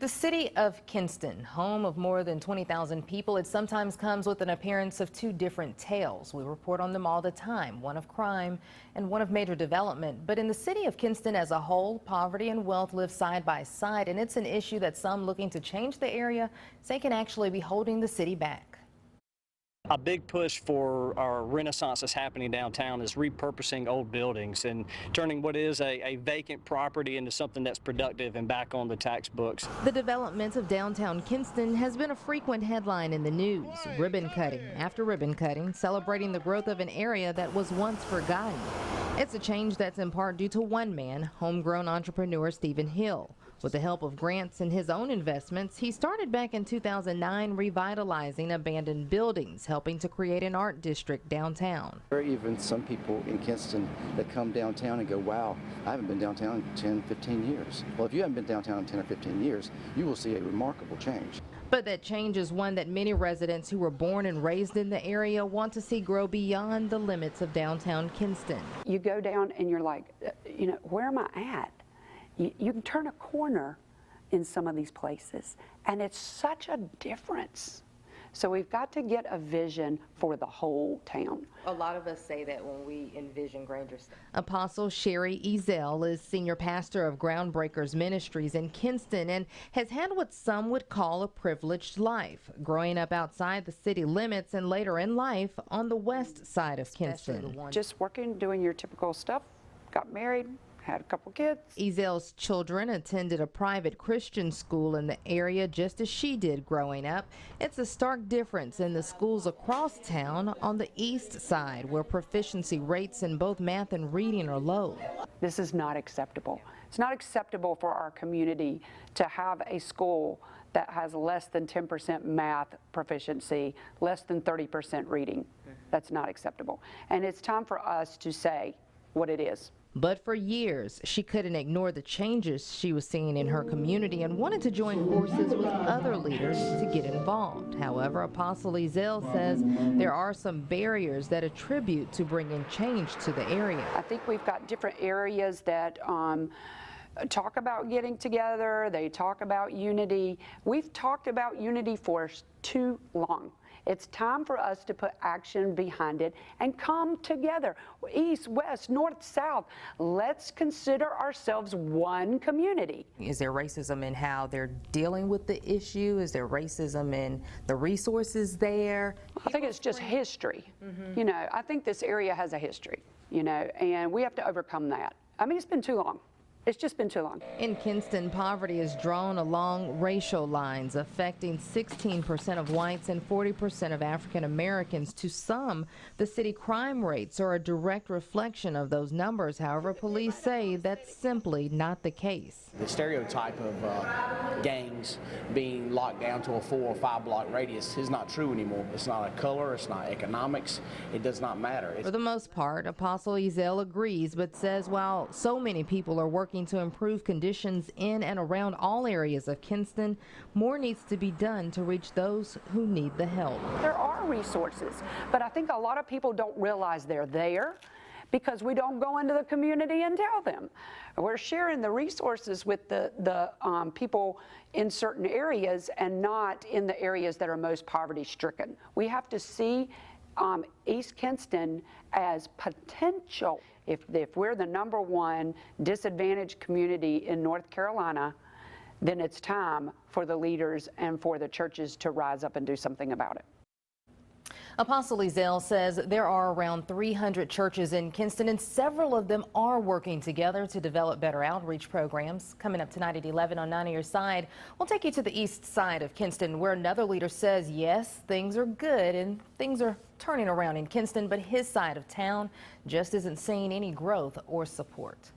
The city of Kinston, home of more than 20,000 people, it sometimes comes with an appearance of two different tales. We report on them all the time, one of crime and one of major development. But in the city of Kinston as a whole, poverty and wealth live side by side, and it's an issue that some looking to change the area say can actually be holding the city back. A big push for our renaissance that's happening downtown is repurposing old buildings and turning what is a vacant property into something that's productive and back on the tax books. The development of downtown Kinston has been a frequent headline in the news. Ribbon cutting after ribbon cutting, celebrating the growth of an area that was once forgotten. It's a change that's in part due to one man, homegrown entrepreneur Stephen Hill. With the help of grants and his own investments, he started back in 2009 revitalizing abandoned buildings, helping to create an art district downtown. There are even some people in Kinston that come downtown and go, wow, I haven't been downtown in 10, 15 years. Well, if you haven't been downtown in 10 or 15 years, you will see a remarkable change. But that change is one that many residents who were born and raised in the area want to see grow beyond the limits of downtown Kinston. You go down and you're like, where am I at? You can turn a corner in some of these places, and it's such a difference. So we've got to get a vision for the whole town. A lot of us say that when we envision Granger. Apostle Sherry Ezel is senior pastor of Groundbreakers Ministries in Kinston and has had what some would call a privileged life, growing up outside the city limits and later in life on the west side of Kinston. Just working, doing your typical stuff, got married, had a couple kids. Ezel's children attended a private Christian school in the area just as she did growing up. It's a stark difference in the schools across town on the east side, where proficiency rates in both math and reading are low. This is not acceptable. It's not acceptable for our community to have a school that has less than 10% math proficiency, less than 30% reading. That's not acceptable. And it's time for us to say what it is. But for years, she couldn't ignore the changes she was seeing in her community and wanted to join forces with other leaders to get involved. However, Apostle Ezel says there are some barriers that attribute to bringing change to the area. I think we've got different areas that talk about getting together. They talk about unity. We've talked about unity for too long. It's time for us to put action behind it and come together. East, west, north, south. Let's consider ourselves one community. Is there racism in how they're dealing with the issue? Is there racism in the resources there? I think it's just history. I think this area has a history, and we have to overcome that. I mean, it's been too long. It's just been too long. In Kinston, poverty is drawn along racial lines, affecting 16% of whites and 40% of African Americans. To some, the city crime rates are a direct reflection of those numbers. However, police say that's simply not the case. The stereotype of gangs being locked down to a 4 or 5 block radius is not true anymore. It's not a color, it's not economics, it does not matter. For the most part, Apostle Ezel agrees, but says while so many people are working to improve conditions in and around all areas of Kinston, more needs to be done to reach those who need the help. There are resources, but I think a lot of people don't realize they're there because we don't go into the community and tell them. We're sharing the resources with the people in certain areas and not in the areas that are most poverty stricken. We have to see East Kinston as potential. If we're the #1 disadvantaged community in North Carolina, then it's time for the leaders and for the churches to rise up and do something about it. Apostle Ezel says there are around 300 churches in Kinston, and several of them are working together to develop better outreach programs. Coming up tonight at 11 on 9 on Your Side, we'll take you to the east side of Kinston, where another leader says, yes, things are good and things are turning around in Kinston, but his side of town just isn't seeing any growth or support.